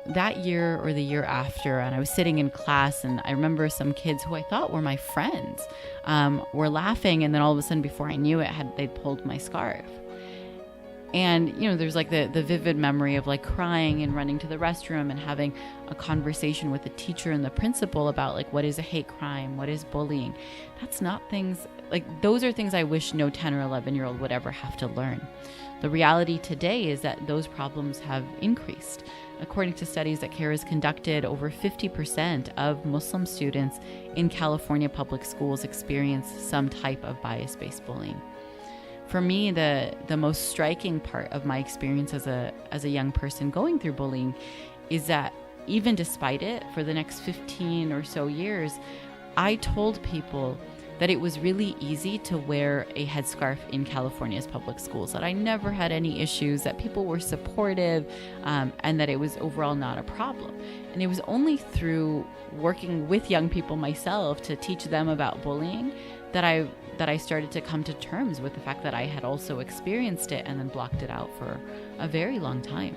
that year or the year after, and I was sitting in class, and I remember some kids who I thought were my friends were laughing, and then all of a sudden, before I knew it, they'd pulled my scarf. And, there's like the vivid memory of like crying and running to the restroom and having a conversation with the teacher and the principal about like, what is a hate crime? What is bullying? That's not things like, those are things I wish no 10 or 11-year-old would ever have to learn. The reality today is that those problems have increased. According to studies that CAIR has conducted, over 50% of Muslim students in California public schools experience some type of bias-based bullying. For me, the most striking part of my experience as a young person going through bullying is that even despite it, for the next 15 or so years, I told people that it was really easy to wear a headscarf in California's public schools, that I never had any issues, that people were supportive, and that it was overall not a problem. And it was only through working with young people myself to teach them about bullying that I started to come to terms with the fact that I had also experienced it and then blocked it out for a very long time.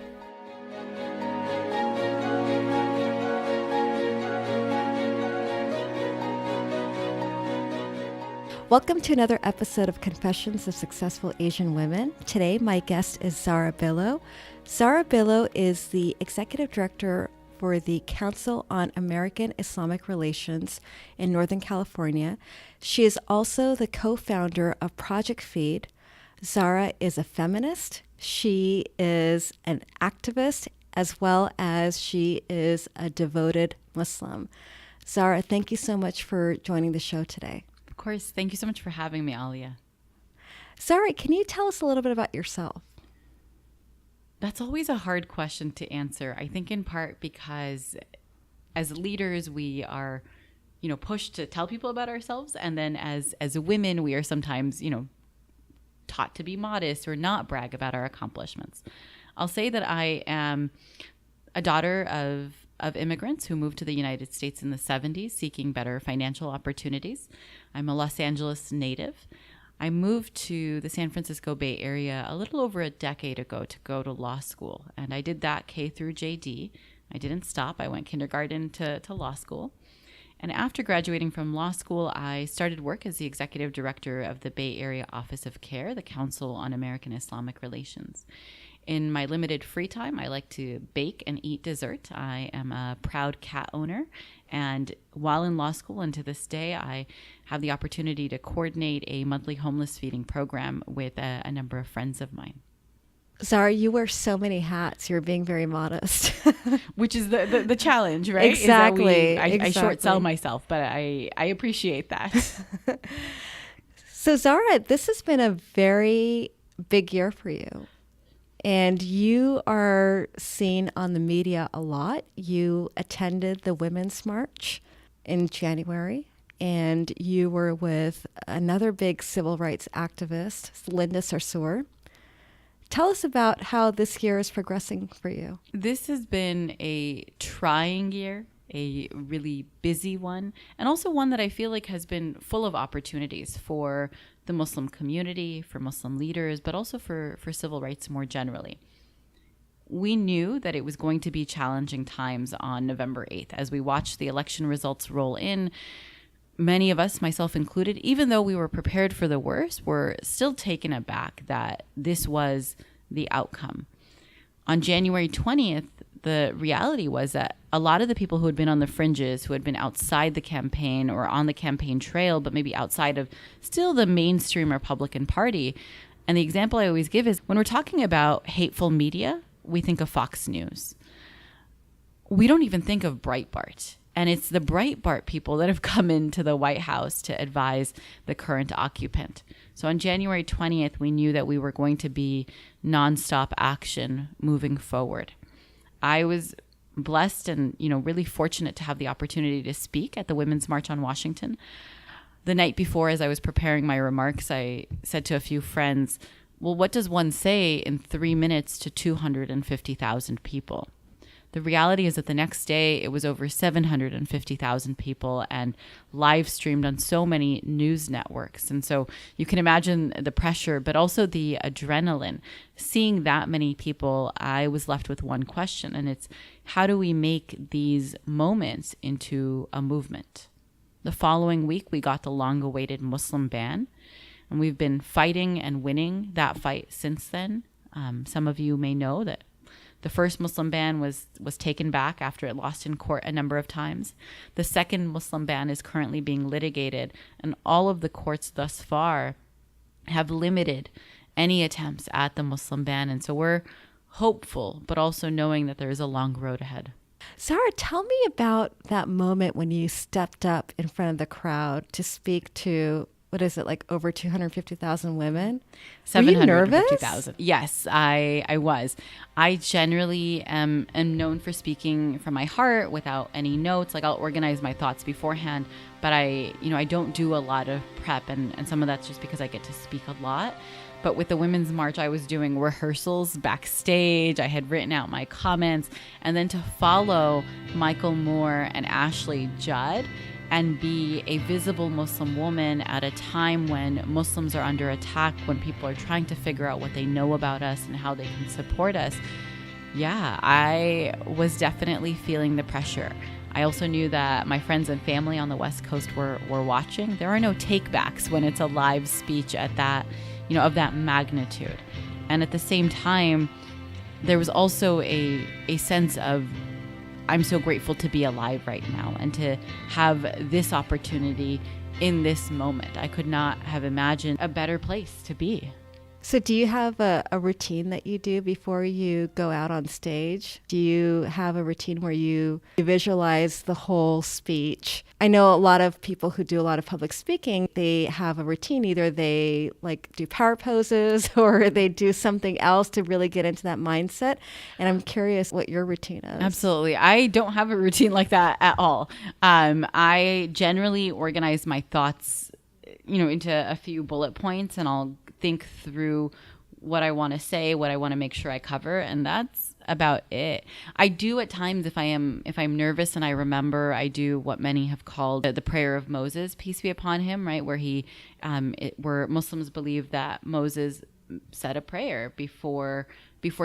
Welcome to another episode of Confessions of Successful Asian Women. Today, my guest is Zahra Billoo. Zahra Billoo is the Executive Director for the Council on American Islamic Relations in Northern California. She is also the co-founder of Project Feed. Zahra is a feminist. She is an activist, as well as she is a devoted Muslim. Zahra, thank you so much for joining the show today. Of course. Thank you so much for having me, Alia. Zahra, can you tell us a little bit about yourself? That's always a hard question to answer. I think in part because as leaders, we are, pushed to tell people about ourselves. And then as women, we are sometimes, taught to be modest or not brag about our accomplishments. I'll say that I am a daughter of immigrants who moved to the United States in the 70s seeking better financial opportunities. I'm a Los Angeles native. I moved to the San Francisco Bay Area a little over a decade ago to go to law school, and I did that K through JD. I didn't stop. I went kindergarten to law school. And after graduating from law school, I started work as the executive director of the Bay Area office of CAIR, the Council on American Islamic Relations. In my limited free time, I like to bake and eat dessert. I am a proud cat owner. And while in law school and to this day, I have the opportunity to coordinate a monthly homeless feeding program with a number of friends of mine. Zahra, you wear so many hats. You're being very modest. Which is the challenge, right? Exactly. I short sell myself, but I appreciate that. So Zahra, this has been a very big year for you. And you are seen on the media a lot. You attended the Women's March in January, and you were with another big civil rights activist, Linda Sarsour. Tell us about how this year is progressing for you. This has been a trying year, a really busy one, and also one that I feel like has been full of opportunities for the Muslim community, for Muslim leaders, but also for civil rights more generally. We knew that it was going to be challenging times on November 8th. As we watched the election results roll in, many of us, myself included, even though we were prepared for the worst, were still taken aback that this was the outcome. On January 20th, the reality was that a lot of the people who had been on the fringes, who had been outside the campaign or on the campaign trail, but maybe outside of still the mainstream Republican Party. And the example I always give is when we're talking about hateful media, we think of Fox News. We don't even think of Breitbart. And it's the Breitbart people that have come into the White House to advise the current occupant. So on January 20th, we knew that we were going to be nonstop action moving forward. I was blessed and, really fortunate to have the opportunity to speak at the Women's March on Washington. The night before, as I was preparing my remarks, I said to a few friends, well, what does one say in 3 minutes to 250,000 people? The reality is that the next day it was over 750,000 people and live streamed on so many news networks. And so you can imagine the pressure, but also the adrenaline. Seeing that many people, I was left with one question, and it's, how do we make these moments into a movement? The following week, we got the long-awaited Muslim ban, and we've been fighting and winning that fight since then. Some of you may know that the first Muslim ban was taken back after it lost in court a number of times. The second Muslim ban is currently being litigated, and all of the courts thus far have limited any attempts at the Muslim ban. And so we're hopeful, but also knowing that there is a long road ahead. Zahra, tell me about that moment when you stepped up in front of the crowd to speak to, what is it, like over 250,000 women? 750,000. Yes, I was. I generally am known for speaking from my heart without any notes. Like, I'll organize my thoughts beforehand, but I don't do a lot of prep, and some of that's just because I get to speak a lot. But with the Women's March, I was doing rehearsals backstage. I had written out my comments, and then to follow Michael Moore and Ashley Judd and be a visible Muslim woman at a time when Muslims are under attack, when people are trying to figure out what they know about us and how they can support us. Yeah, I was definitely feeling the pressure. I also knew that my friends and family on the West Coast were watching. There are no takebacks when it's a live speech at that, of that magnitude. And at the same time, there was also a sense of, I'm so grateful to be alive right now and to have this opportunity in this moment. I could not have imagined a better place to be. So do you have a routine that you do before you go out on stage? Do you have a routine where you visualize the whole speech? I know a lot of people who do a lot of public speaking, they have a routine. Either they do power poses or they do something else to really get into that mindset. And I'm curious what your routine is. Absolutely. I don't have a routine like that at all. I generally organize my thoughts, into a few bullet points, and I'll think through what I want to say, what I want to make sure I cover, and that's about it. I do at times, if I'm nervous and I remember, I do what many have called the prayer of Moses, peace be upon him, right? Where where Muslims believe that Moses said a prayer before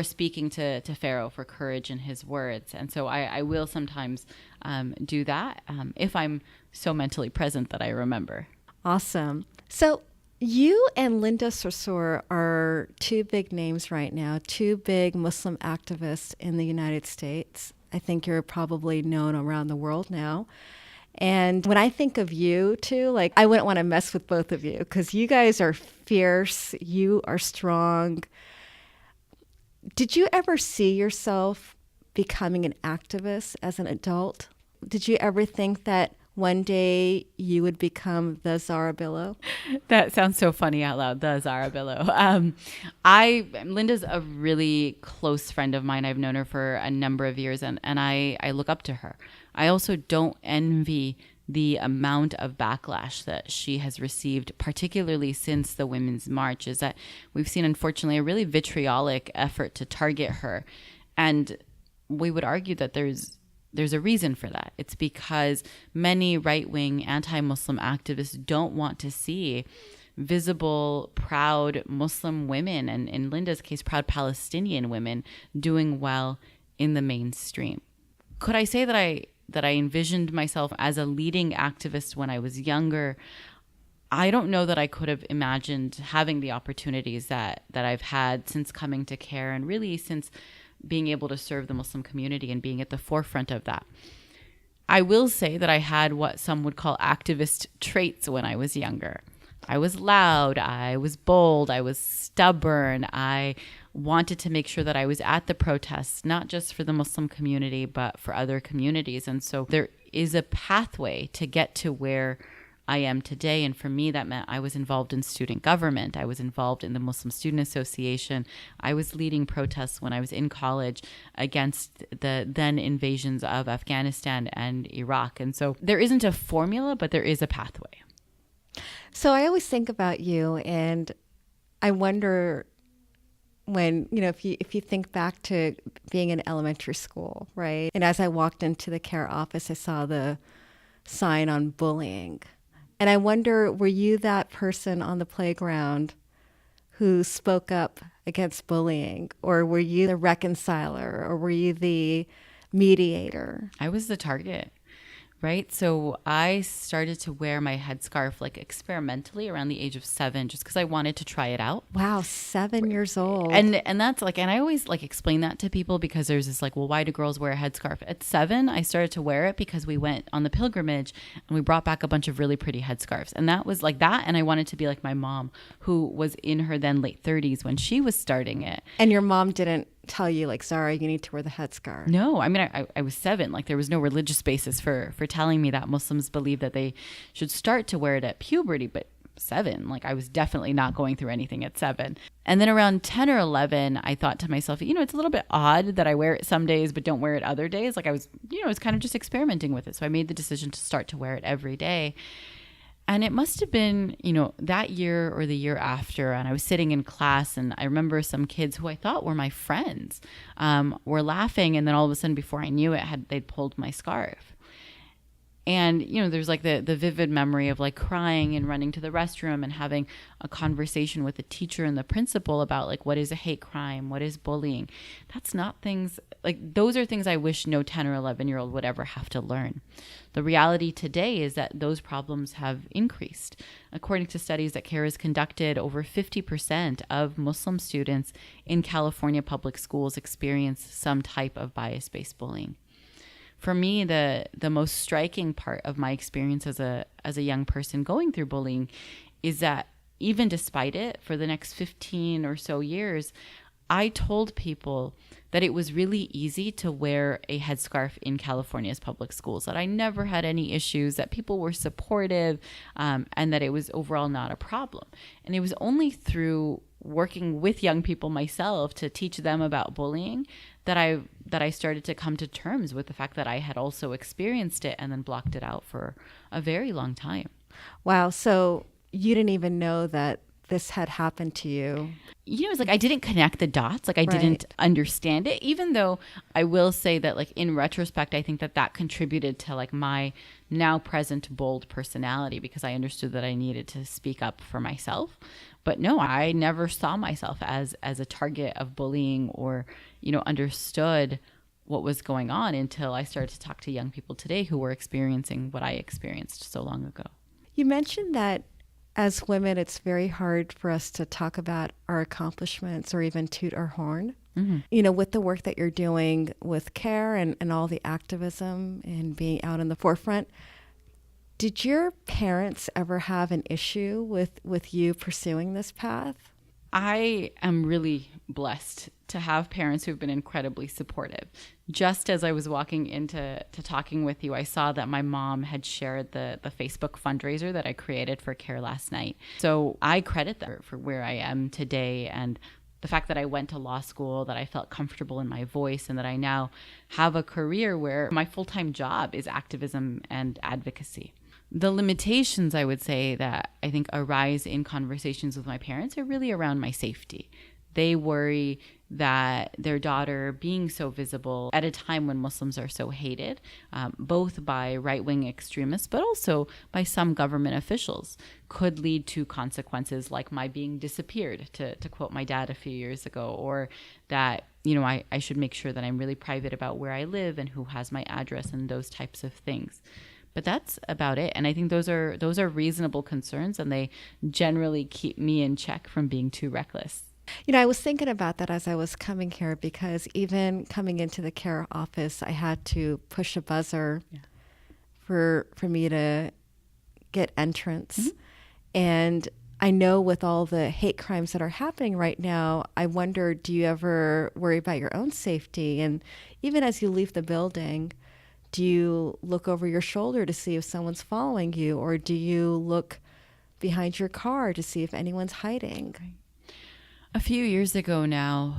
speaking to Pharaoh for courage in his words. And so I will sometimes do that if I'm so mentally present that I remember. Awesome. So you and Linda Sarsour are two big names right now, two big Muslim activists in the United States. I think you're probably known around the world now. And when I think of you two, I wouldn't want to mess with both of you because you guys are fierce. You are strong. Did you ever see yourself becoming an activist as an adult? Did you ever think that one day you would become the Zahra Billoo? That sounds so funny out loud, the Zahra Billoo. Linda's a really close friend of mine. I've known her for a number of years, and I look up to her. I also don't envy the amount of backlash that she has received, particularly since the Women's March, is that we've seen, unfortunately, a really vitriolic effort to target her. And we would argue that there's a reason for that. It's because many right-wing anti-Muslim activists don't want to see visible, proud Muslim women, and in Linda's case, proud Palestinian women, doing well in the mainstream. Could I say that I envisioned myself as a leading activist when I was younger? I don't know that I could have imagined having the opportunities that I've had since coming to CAIR, and really since being able to serve the Muslim community and being at the forefront of that. I will say that I had what some would call activist traits when I was younger. I was loud, I was bold, I was stubborn. I wanted to make sure that I was at the protests, not just for the Muslim community, but for other communities. And so there is a pathway to get to where I am today. And for me, that meant I was involved in student government. I was involved in the Muslim Student Association. I was leading protests when I was in college against the then invasions of Afghanistan and Iraq. And so there isn't a formula, but there is a pathway. So I always think about you, and I wonder when, if you think back to being in elementary school, right? And as I walked into the CAIR office, I saw the sign on bullying. And I wonder, were you that person on the playground who spoke up against bullying? Or were you the reconciler? Or were you the mediator? I was the target. Right. So I started to wear my headscarf like experimentally around the age of 7, just because I wanted to try it out. Wow, 7 years old. And that's like, and I always like explain that to people because there's this like, well, why do girls wear a headscarf? At 7, I started to wear it because we went on the pilgrimage and we brought back a bunch of really pretty headscarves. And that was like that. And I wanted to be like my mom, who was in her then late 30s when she was starting it. And your mom didn't tell you like, Zahra, you need to wear the headscarf? No, I mean, I was 7. Like there was no religious basis for telling me that. Muslims believe that they should start to wear it at puberty, but 7, like I was definitely not going through anything at 7. And then around 10 or 11, I thought to myself, it's a little bit odd that I wear it some days, but don't wear it other days. Like I was kind of just experimenting with it. So I made the decision to start to wear it every day. And it must have been, that year or the year after. And I was sitting in class and I remember some kids who I thought were my friends were laughing. And then all of a sudden, before I knew it, they'd pulled my scarf. And, there's like the vivid memory of like crying and running to the restroom and having a conversation with the teacher and the principal about like, what is a hate crime? What is bullying? That's not things like, those are things I wish no 10 or 11-year-old would ever have to learn. The reality today is that those problems have increased. According to studies that CAIR has conducted, over 50% of Muslim students in California public schools experience some type of bias-based bullying. For me, the most striking part of my experience as a young person going through bullying is that even despite it, for the next 15 or so years, I told people that it was really easy to wear a headscarf in California's public schools, that I never had any issues, that people were supportive, and that it was overall not a problem. And it was only through working with young people myself to teach them about bullying that I started to come to terms with the fact that I had also experienced it and then blocked it out for a very long time. Wow. So you didn't even know that this had happened to you? It's like I didn't connect the dots. Like I didn't understand it, even though I will say that like in retrospect, I think that contributed to like my now present bold personality, because I understood that I needed to speak up for myself. But no, I never saw myself as a target of bullying or, understood what was going on until I started to talk to young people today who were experiencing what I experienced so long ago. You mentioned that as women, it's very hard for us to talk about our accomplishments or even toot our horn. Mm-hmm. With the work that you're doing with CAIR and all the activism and being out in the forefront, did your parents ever have an issue with you pursuing this path? I am really blessed to have parents who've been incredibly supportive. Just as I was walking into talking with you, I saw that my mom had shared the Facebook fundraiser that I created for CAIR last night. So I credit them for where I am today, and the fact that I went to law school, that I felt comfortable in my voice, and that I now have a career where my full-time job is activism and advocacy. The limitations, I would say, that I think arise in conversations with my parents are really around my safety. They worry that their daughter being so visible at a time when Muslims are so hated, both by right-wing extremists, but also by some government officials, could lead to consequences like my being disappeared, to quote my dad a few years ago, or that, I should make sure that I'm really private about where I live and who has my address and those types of things. But that's about it. And I think those are reasonable concerns, and they generally keep me in check from being too reckless. I was thinking about that as I was coming here, because even coming into the CAIR office, I had to push a buzzer for me to get entrance. Mm-hmm. And I know with all the hate crimes that are happening right now, I wonder, do you ever worry about your own safety? And even as you leave the building, do you look over your shoulder to see if someone's following you, or do you look behind your car to see if anyone's hiding? A few years ago now,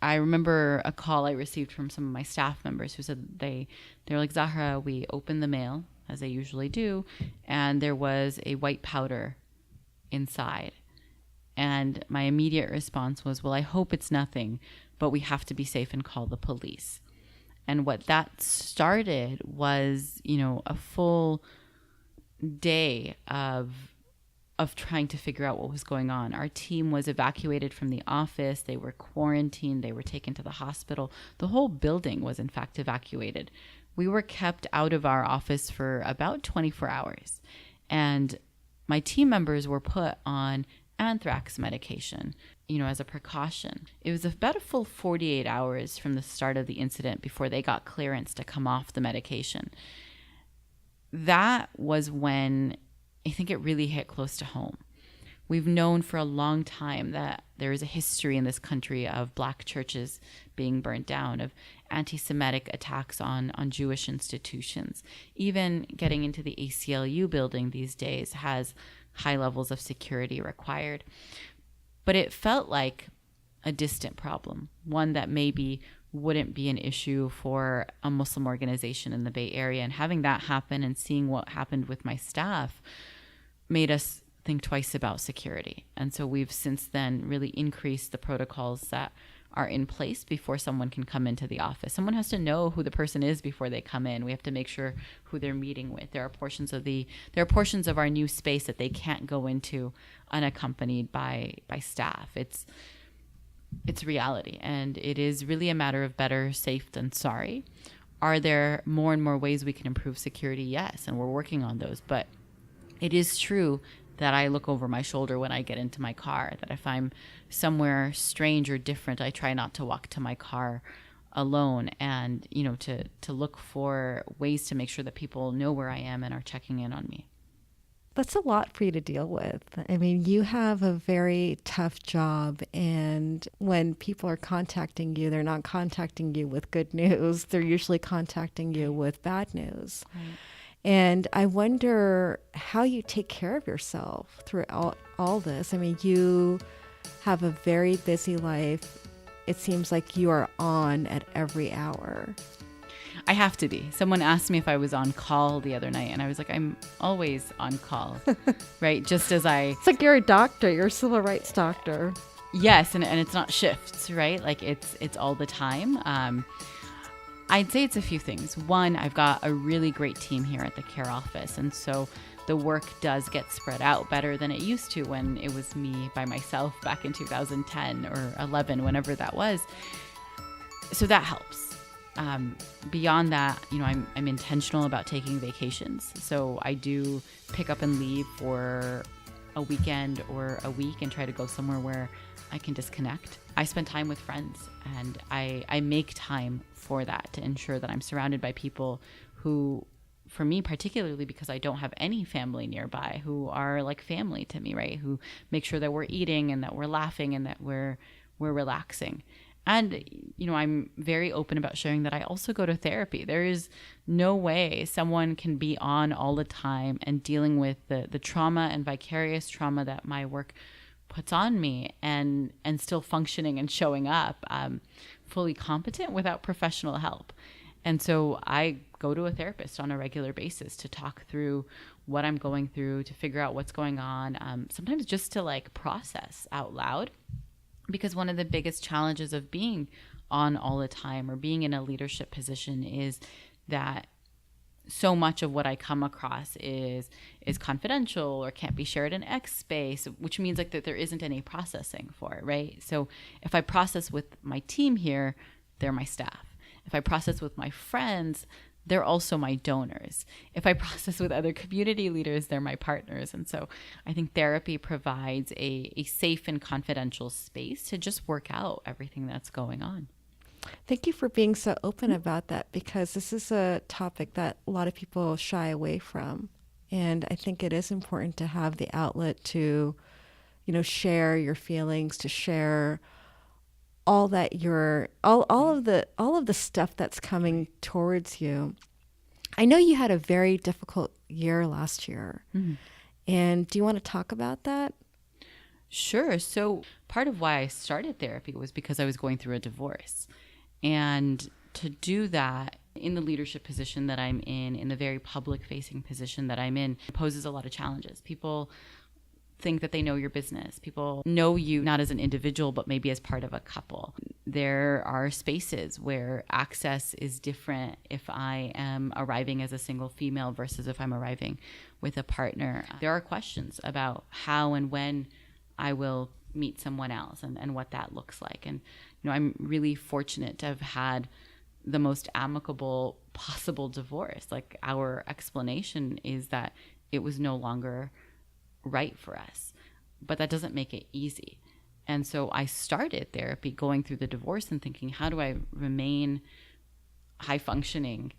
I remember a call I received from some of my staff members who said they're like, Zahra, we opened the mail, as they usually do, and there was a white powder inside. And my immediate response was, well, I hope it's nothing, but we have to be safe and call the police. And what that started was, a full day of trying to figure out what was going on. Our team was evacuated from the office. They were quarantined. They were taken to the hospital. The whole building was, in fact, evacuated. We were kept out of our office for about 24 hours. And my team members were put on anthrax medication, as a precaution. It was about a full 48 hours from the start of the incident before they got clearance to come off the medication. That was when I think it really hit close to home. We've known for a long time that there is a history in this country of Black churches being burnt down, of anti-Semitic attacks on Jewish institutions. Even getting into the ACLU building these days has high levels of security required. But it felt like a distant problem, one that maybe wouldn't be an issue for a Muslim organization in the Bay Area. And having that happen and seeing what happened with my staff made us think twice about security. And so we've since then really increased the protocols that are in place before someone can come into the office. Someone has to know who the person is before they come in. We have to make sure who they're meeting with. There are portions of our new space that they can't go into unaccompanied by staff. It's reality, and it is really a matter of better safe than sorry. Are there more and more ways we can improve security? Yes, and we're working on those. But it is true that I look over my shoulder when I get into my car, that if I'm somewhere strange or different, I try not to walk to my car alone, and, to look for ways to make sure that people know where I am and are checking in on me. That's a lot for you to deal with. I mean, you have a very tough job, and when people are contacting you, they're not contacting you with good news. They're usually contacting you with bad news. Right. And I wonder how you take care of yourself through all this. I mean, you have a very busy life. It seems like you are on at every hour. I have to be. Someone asked me if I was on call the other night, and I was like, I'm always on call, right? Just as It's like you're a doctor. You're a civil rights doctor. Yes, and it's not shifts, right? Like it's all the time. I'd say it's a few things. One, I've got a really great team here at the CAIR office, and so the work does get spread out better than it used to when it was me by myself back in 2010 or 11, whenever that was. So that helps. Beyond that, I'm intentional about taking vacations. So I do pick up and leave for a weekend or a week and try to go somewhere where I can disconnect. I spend time with friends, and I make time for that to ensure that I'm surrounded by people who, for me particularly because I don't have any family nearby, who are like family to me, right? Who make sure that we're eating and that we're laughing and that we're relaxing. And, I'm very open about sharing that I also go to therapy. There is no way someone can be on all the time and dealing with the trauma and vicarious trauma that my work puts on me and still functioning and showing up fully competent without professional help. And so I go to a therapist on a regular basis to talk through what I'm going through, to figure out what's going on, sometimes just to process out loud. Because one of the biggest challenges of being on all the time or being in a leadership position is that so much of what I come across is confidential or can't be shared in X space, which means that there isn't any processing for it, right? So if I process with my team here, they're my staff. If I process with my friends, they're also my donors. If I process with other community leaders, they're my partners. And so I think therapy provides a safe and confidential space to just work out everything that's going on. Thank you for being so open about that, because this is a topic that a lot of people shy away from. And I think it is important to have the outlet to, share your feelings, to share all that all of the stuff that's coming towards you. I know you had a very difficult year last year. Mm-hmm. And do you want to talk about that? Sure. So part of why I started therapy was because I was going through a divorce. And to do that in the leadership position that I'm in the very public facing position that I'm in, poses a lot of challenges. People think that they know your business. People know you not as an individual, but maybe as part of a couple. There are spaces where access is different if I am arriving as a single female versus if I'm arriving with a partner. There are questions about how and when I will meet someone else and what that looks like. And, I'm really fortunate to have had the most amicable possible divorce. Like, our explanation is that it was no longer right for us, but that doesn't make it easy. And so I started therapy going through the divorce and thinking, how do I remain high functioning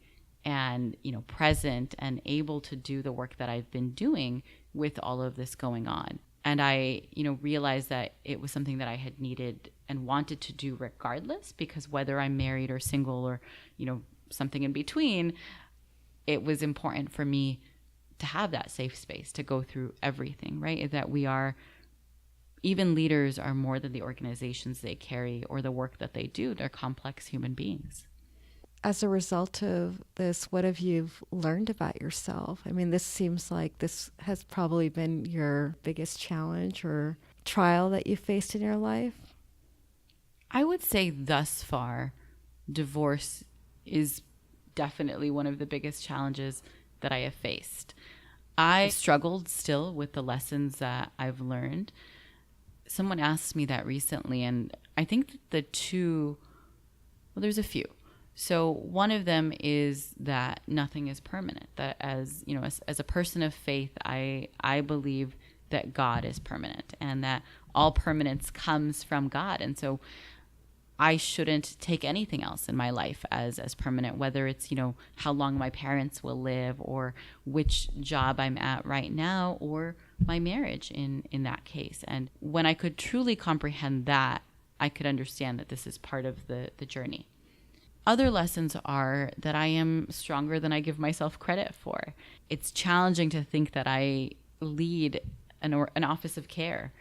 and, present and able to do the work that I've been doing with all of this going on? And I, realized that it was something that I had needed and wanted to do regardless, because whether I'm married or single or, something in between, it was important for me to have that safe space to go through everything, right? That we are, even leaders are more than the organizations they carry or the work that they do. They're complex human beings. As a result of this, what have you learned about yourself? I mean, this seems like this has probably been your biggest challenge or trial that you faced in your life. I would say thus far, divorce is definitely one of the biggest challenges that I have faced. I struggled still with the lessons that I've learned. Someone asked me that recently, and I think that there's a few. So one of them is that nothing is permanent. That as a person of faith, I believe that God is permanent and that all permanence comes from God. And so I shouldn't take anything else in my life as permanent, whether it's, how long my parents will live or which job I'm at right now or my marriage in that case. And when I could truly comprehend that, I could understand that this is part of the journey. Other lessons are that I am stronger than I give myself credit for. It's challenging to think that I lead an office of CAIR,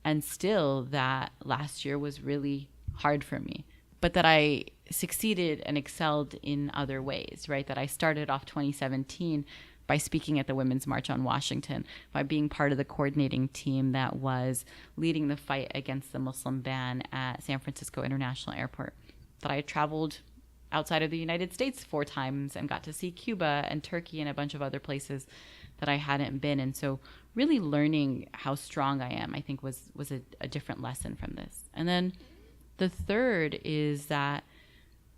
and still that last year was really hard for me, but that I succeeded and excelled in other ways, right? That I started off 2017 by speaking at the Women's March on Washington, by being part of the coordinating team that was leading the fight against the Muslim ban at San Francisco International Airport, that I traveled outside of the United States 4 times and got to see Cuba and Turkey and a bunch of other places that I hadn't been. And so really learning how strong I am, I think was a different lesson from this. And then the third is that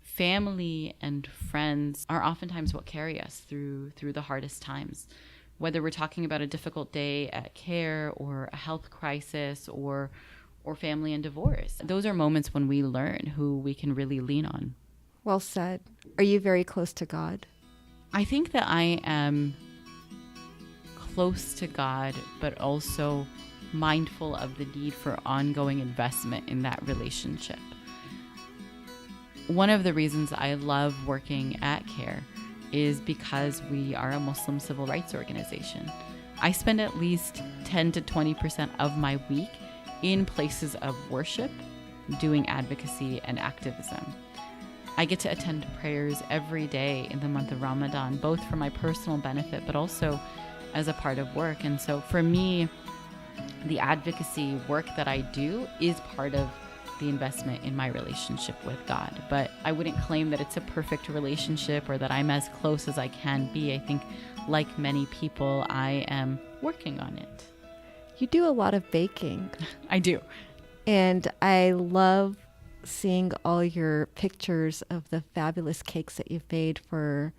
family and friends are oftentimes what carry us through the hardest times. Whether we're talking about a difficult day at CAIR or a health crisis or family and divorce, those are moments when we learn who we can really lean on. Well said. Are you very close to God? I think that I am close to God, but also mindful of the need for ongoing investment in that relationship. One of the reasons I love working at CAIR is because we are a Muslim civil rights organization. I spend at least 10 to 20% of my week in places of worship, doing advocacy and activism. I get to attend prayers every day in the month of Ramadan, both for my personal benefit, but also as a part of work. And so for me, the advocacy work that I do is part of the investment in my relationship with God. But I wouldn't claim that it's a perfect relationship or that I'm as close as I can be. I think, like many people, I am working on it. You do a lot of baking. I do. And I love seeing all your pictures of the fabulous cakes that you've made for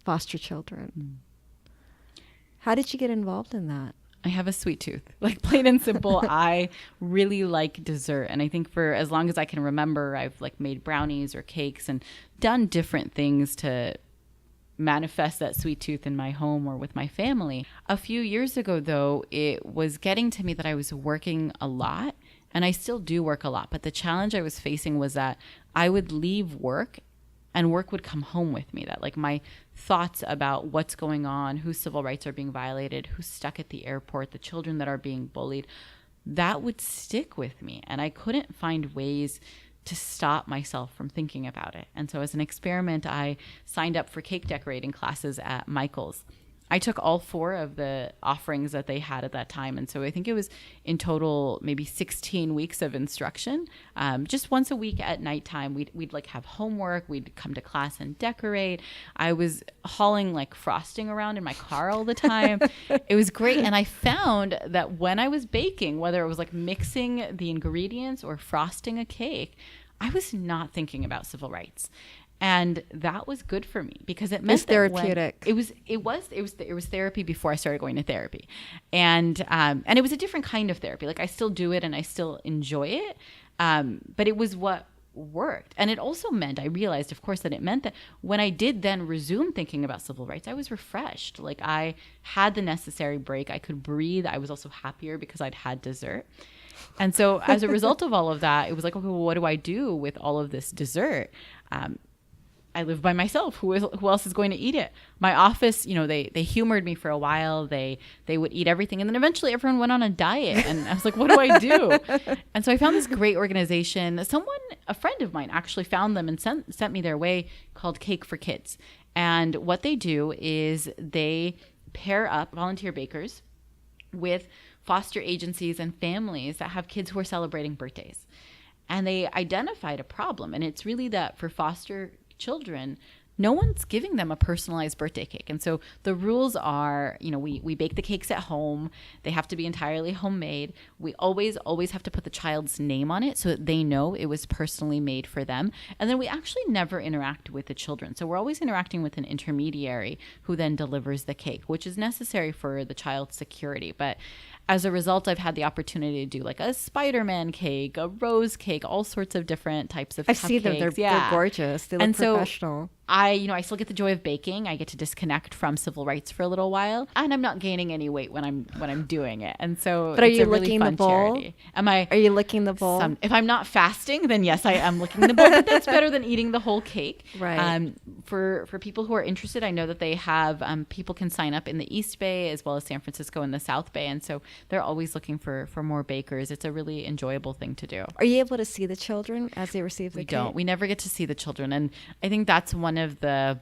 foster children. How did you get involved in that? I have a sweet tooth, like plain and simple. I really like dessert. And I think for as long as I can remember, I've made brownies or cakes and done different things to manifest that sweet tooth in my home or with my family. A few years ago, though, it was getting to me that I was working a lot. And I still do work a lot, but the challenge I was facing was that I would leave work and work would come home with me. That my thoughts about what's going on, whose civil rights are being violated, who's stuck at the airport, the children that are being bullied, that would stick with me. And I couldn't find ways to stop myself from thinking about it. And so as an experiment, I signed up for cake decorating classes at Michael's. I took all 4 of the offerings that they had at that time. And so I think it was in total maybe 16 weeks of instruction. Just once a week at nighttime, we'd like have homework. We'd come to class and decorate. I was hauling like frosting around in my car all the time. It was great. And I found that when I was baking, whether it was like mixing the ingredients or frosting a cake, I was not thinking about civil rights. And that was good for me because it meant it's therapeutic. It was therapy before I started going to therapy, and it was a different kind of therapy. Like I still do it and I still enjoy it, but it was what worked. And it also meant, I realized, of course, that it meant that when I did then resume thinking about civil rights, I was refreshed. Like I had the necessary break. I could breathe. I was also happier because I'd had dessert. And so as a result of all of that, it was like, okay, well, what do I do with all of this dessert? I live by myself. Who else is going to eat it? My office, they humored me for a while. They would eat everything. And then eventually everyone went on a diet. And I was like, what do I do? And so I found this great organization. A friend of mine actually found them and sent me their way, called Cake for Kids. And what they do is they pair up volunteer bakers with foster agencies and families that have kids who are celebrating birthdays. And they identified a problem. And it's really that for foster children, no one's giving them a personalized birthday cake. And so the rules are, we bake the cakes at home. They have to be entirely homemade. We always have to put the child's name on it so that they know it was personally made for them. And then we actually never interact with the children. So we're always interacting with an intermediary who then delivers the cake, which is necessary for the child's security. But as a result, I've had the opportunity to do like a Spider-Man cake, a rose cake, all sorts of different types of cupcakes. I've seen them. They're gorgeous. They look professional. I still get the joy of baking. I get to disconnect from civil rights for a little while, and I'm not gaining any weight when I'm doing it. And so, but are you really licking fun the bowl? Charity. Are you licking the bowl? If I'm not fasting, then yes, I am licking the bowl. But that's better than eating the whole cake. Right. For people who are interested, I know that they have people can sign up in the East Bay as well as San Francisco and the South Bay, and so they're always looking for more bakers. It's a really enjoyable thing to do. Are you able to see the children as they receive the cake? We don't. We never get to see the children, and I think that's one of the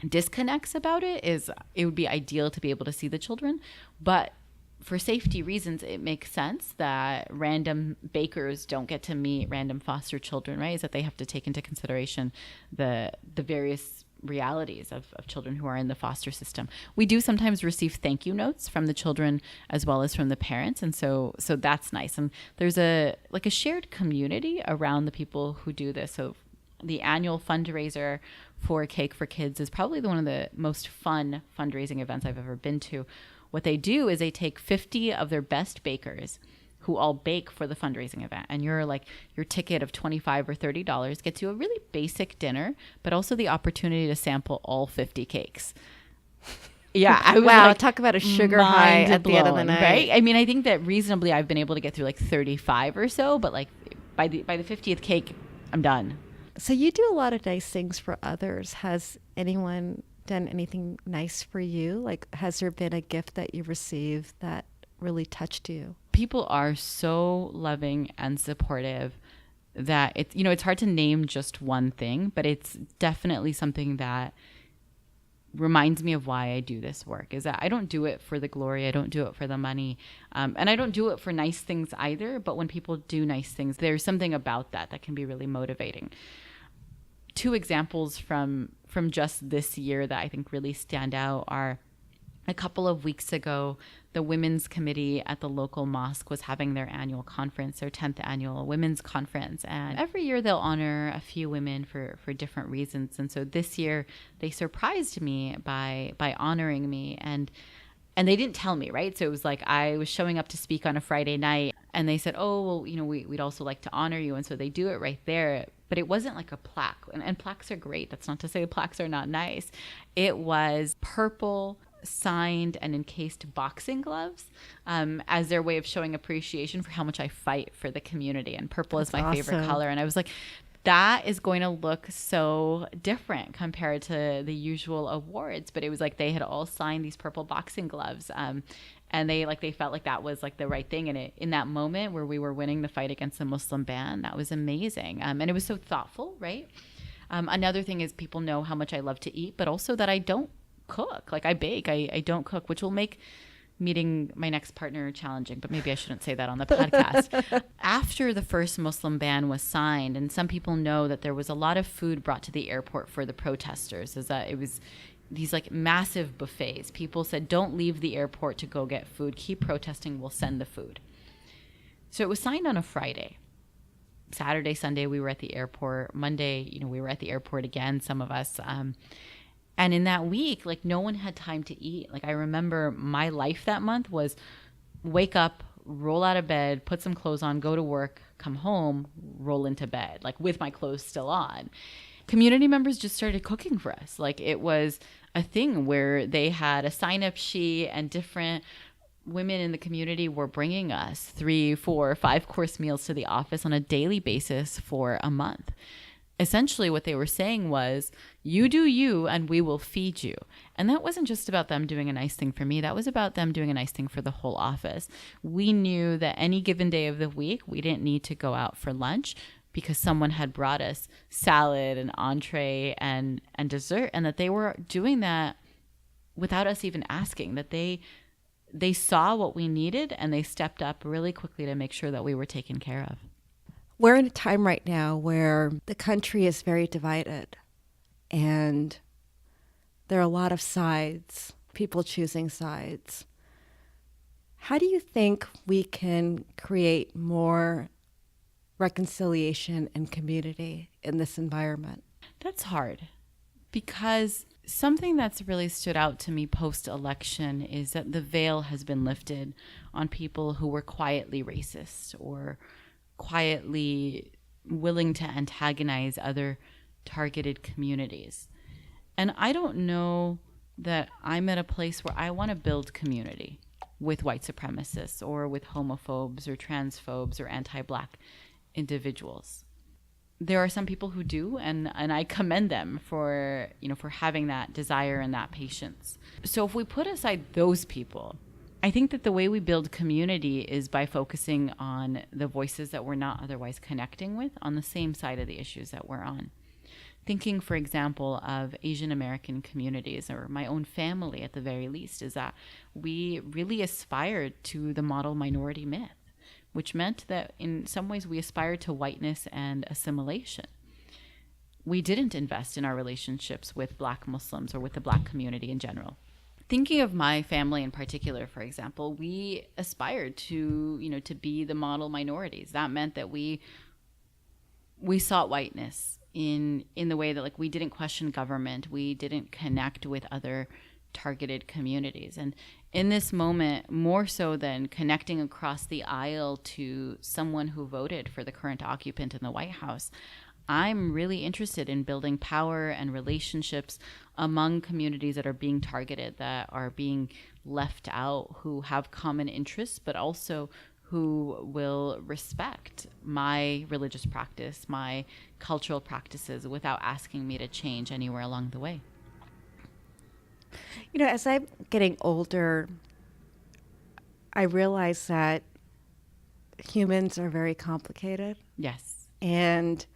disconnects about it. Is it would be ideal to be able to see the children, but for safety reasons, it makes sense that random bakers don't get to meet random foster children, right? Is that they have to take into consideration the various realities of children who are in the foster system. We do sometimes receive thank you notes from the children as well as from the parents. And so that's nice. And there's a shared community around the people who do this. So the annual fundraiser for Cake for Kids is probably one of the most fun fundraising events I've ever been to. What they do is they take 50 of their best bakers who all bake for the fundraising event. And your ticket of $25 or $30 gets you a really basic dinner, but also the opportunity to sample all 50 cakes. Yeah. I was wow. Talk about a sugar high at the end of the night. Right? I mean, I think that reasonably I've been able to get through like 35 or so, but like by the 50th cake, I'm done. So you do a lot of nice things for others. Has anyone done anything nice for you? Like, has there been a gift that you received that really touched you? People are so loving and supportive that it's hard to name just one thing, but it's definitely something that reminds me of why I do this work. Is that I don't do it for the glory. I don't do it for the money. And I don't do it for nice things either. But when people do nice things, there's something about that can be really motivating. 2 examples from just this year that I think really stand out are a couple of weeks ago, the Women's Committee at the local mosque was having their annual conference, their 10th annual women's conference. And every year they'll honor a few women for different reasons. And so this year they surprised me by honoring me. And they didn't tell me, right? So it was like I was showing up to speak on a Friday night and they said, oh, well, we'd also like to honor you. And so they do it right there. But it wasn't like a plaque. And plaques are great. That's not to say plaques are not nice. It was purple signed and encased boxing gloves as their way of showing appreciation for how much I fight for the community. And purple is my favorite color. And I was like, that is going to look so different compared to the usual awards. But it was like they had all signed these purple boxing gloves. And they felt like that was like the right thing. And in that moment where we were winning the fight against the Muslim ban, that was amazing. And it was so thoughtful, right? Another thing is people know how much I love to eat, but also that I don't cook. Like I bake, I don't cook, which will make meeting my next partner challenging, but maybe I shouldn't say that on the podcast. After the first Muslim ban was signed, and some people know that there was a lot of food brought to the airport for the protesters, is that it was these like massive buffets. People said, don't leave the airport to go get food. Keep protesting. We'll send the food. So it was signed on a Friday. Saturday, Sunday, we were at the airport. Monday, we were at the airport again, some of us. And in that week, like no one had time to eat. Like I remember my life that month was wake up, roll out of bed, put some clothes on, go to work, come home, roll into bed, like with my clothes still on. Community members just started cooking for us. Like it was a thing where they had a sign-up sheet and different women in the community were bringing us 3, 4, 5-course meals to the office on a daily basis for a month. Essentially what they were saying was, you do you and we will feed you. And that wasn't just about them doing a nice thing for me. That was about them doing a nice thing for the whole office. We knew that any given day of the week, we didn't need to go out for lunch because someone had brought us salad and entree and dessert, and that they were doing that without us even asking, that they saw what we needed and they stepped up really quickly to make sure that we were taken care of. We're in a time right now where the country is very divided and there are a lot of sides, people choosing sides. How do you think we can create more reconciliation and community in this environment? That's hard because something that's really stood out to me post-election is that the veil has been lifted on people who were quietly racist or quietly willing to antagonize other targeted communities. And I don't know that I'm at a place where I want to build community with white supremacists or with homophobes or transphobes or anti-Black individuals. There are some people who do, and I commend them for having that desire and that patience. So if we put aside those people, I think that the way we build community is by focusing on the voices that we're not otherwise connecting with on the same side of the issues that we're on. Thinking, for example, of Asian American communities, or my own family at the very least, is that we really aspired to the model minority myth, which meant that in some ways we aspired to whiteness and assimilation. We didn't invest in our relationships with Black Muslims or with the Black community in general. Thinking of my family in particular, for example, we aspired to be the model minorities. That meant that we sought whiteness in the way that, like, we didn't question government, we didn't connect with other targeted communities. And in this moment, more so than connecting across the aisle to someone who voted for the current occupant in the White House, I'm really interested in building power and relationships among communities that are being targeted, that are being left out, who have common interests, but also who will respect my religious practice, my cultural practices, without asking me to change anywhere along the way. As I'm getting older, I realize that humans are very complicated. Yes. And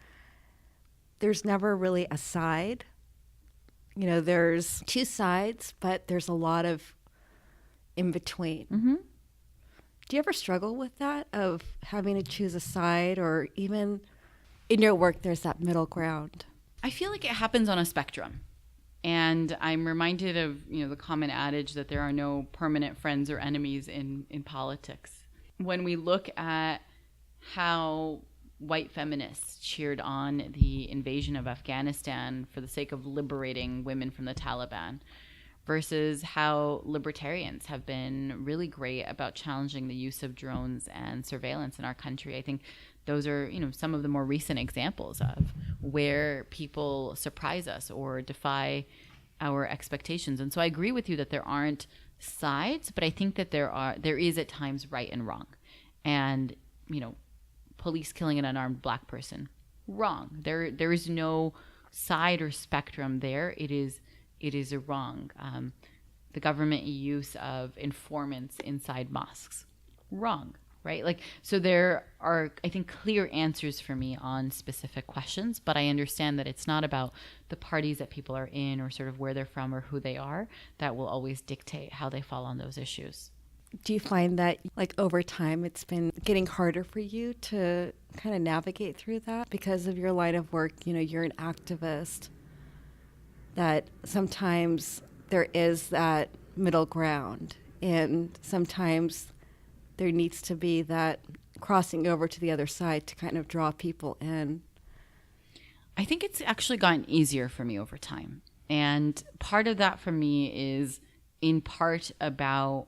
there's never really a side. There's two sides, but there's a lot of in between. Mm-hmm. Do you ever struggle with that, of having to choose a side, or even in your work, there's that middle ground? I feel like it happens on a spectrum. And I'm reminded of, the common adage that there are no permanent friends or enemies in politics. When we look at how white feminists cheered on the invasion of Afghanistan for the sake of liberating women from the Taliban, versus how libertarians have been really great about challenging the use of drones and surveillance in our country. I think those are, some of the more recent examples of where people surprise us or defy our expectations. And so I agree with you that there aren't sides, but I think that there is at times right and wrong. And, police killing an unarmed Black person, wrong. There is no side or spectrum there. It is a wrong. The government use of informants inside mosques, wrong. right? Like, so there are, I think, clear answers for me on specific questions, but I understand that it's not about the parties that people are in or sort of where they're from or who they are that will always dictate how they fall on those issues. Do you find that, like, over time, it's been getting harder for you to kind of navigate through that because of your line of work? You know, you're an activist, that sometimes there is that middle ground, and sometimes there needs to be that crossing over to the other side to kind of draw people in. I think it's actually gotten easier for me over time. And part of that for me is in part about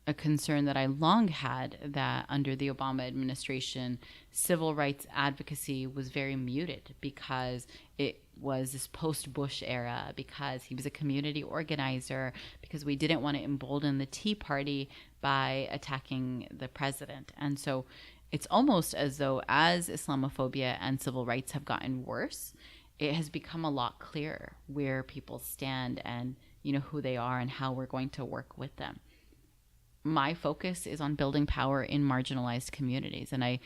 a concern that I long had, that under the Obama administration, civil rights advocacy was very muted because it was this post-Bush era, because he was a community organizer, because we didn't want to embolden the Tea Party by attacking the president. And so it's almost as though as Islamophobia and civil rights have gotten worse, it has become a lot clearer where people stand and, you know, who they are and how we're going to work with them. My focus is on building power in marginalized communities. And I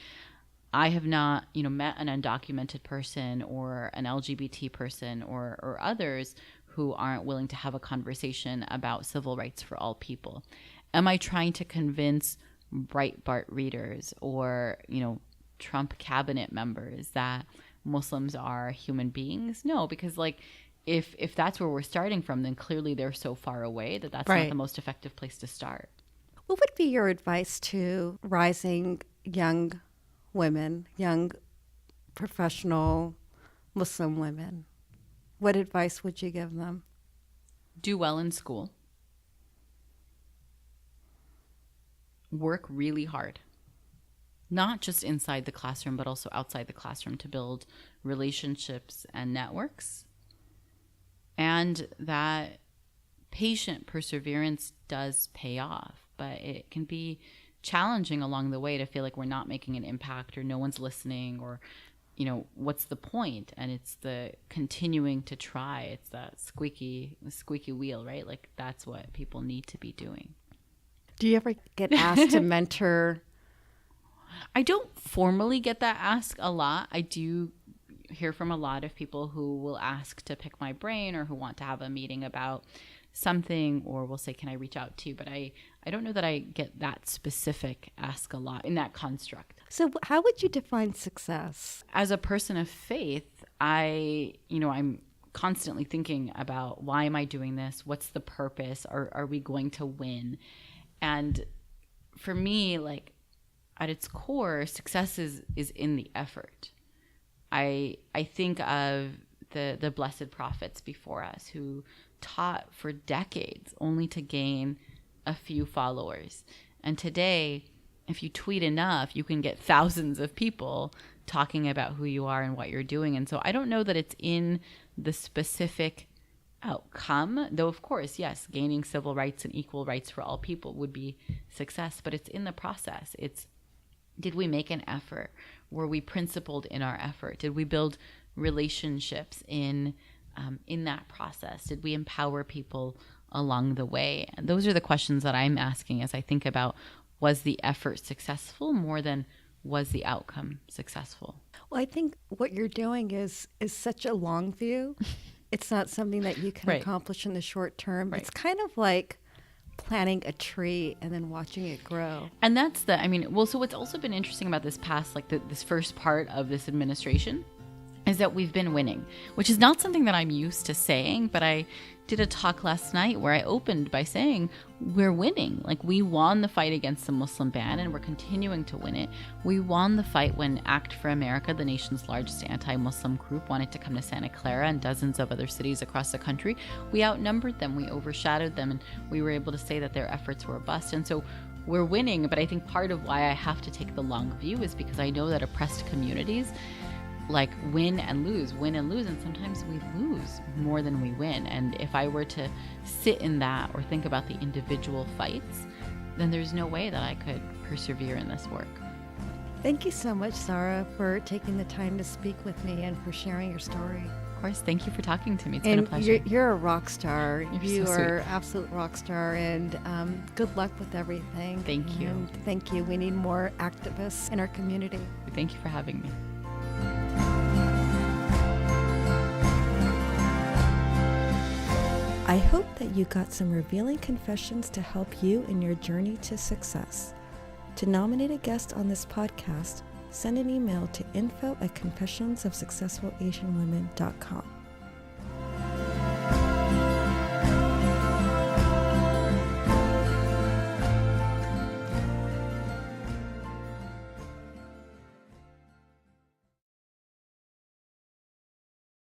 have not, you know, met an undocumented person or an LGBT person or others who aren't willing to have a conversation about civil rights for all people. Am I trying to convince Breitbart readers or, you know, Trump cabinet members that Muslims are human beings? No, because like if that's where we're starting from, then clearly they're so far away that that's not the most effective place to start. What would be your advice to rising young women, young professional Muslim women? What advice would you give them? Do well in school. Work really hard. Not just inside the classroom, but also outside the classroom to build relationships and networks. And that patient perseverance does pay off. But it can be challenging along the way to feel like we're not making an impact or no one's listening or, you know, what's the point? And it's the continuing to try. It's that squeaky wheel, right? Like that's what people need to be doing. Do you ever get asked to mentor? I don't formally get that ask a lot. I do hear from a lot of people who will ask to pick my brain or who want to have a meeting about something, or will say, can I reach out to you? But I don't know that I get that specific ask a lot in that construct. So how would you define success? As a person of faith, I'm constantly thinking about, why am I doing this? What's the purpose? Are we going to win? And for me, like at its core, success is in the effort. I think of the blessed prophets before us who taught for decades only to gain a few followers. And today, if you tweet enough, you can get thousands of people talking about who you are and what you're doing. And so I don't know that it's in the specific outcome, though of course, yes, gaining civil rights and equal rights for all people would be success, but it's in the process. It's, did we make an effort? Were we principled in our effort? Did we build relationships in that process? Did we empower people along the way? And those are the questions that I'm asking as I think about, was the effort successful more than was the outcome successful? Well, I think what you're doing is such a long view. It's not something that you can accomplish in the short term. It's kind of like planting a tree and then watching it grow. And that's so what's also been interesting about this past, like this first part of this administration, is that we've been winning, which is not something that I'm used to saying, but I did a talk last night where I opened by saying we're winning. Like, we won the fight against the Muslim ban and we're continuing to win it. We won the fight when Act for America, the nation's largest anti-Muslim group, wanted to come to Santa Clara and dozens of other cities across the country. We outnumbered them, we overshadowed them, and we were able to say that their efforts were a bust. And so we're winning, but I think part of why I have to take the long view is because I know that oppressed communities like win and lose, and sometimes we lose more than we win. And if I were to sit in that or think about the individual fights, then there's no way that I could persevere in this work. Thank you so much, Zahra, for taking the time to speak with me and for sharing your story. Of course. Thank you for talking to me. It's been a pleasure. You're a rock star. You're so are sweet. absolute rock star, and good luck with everything. Thank you. And thank you. We need more activists in our community. Thank you for having me. I hope that you got some revealing confessions to help you in your journey to success. To nominate a guest on this podcast, send an email to info@confessionsofsuccessfulasianwomen.com.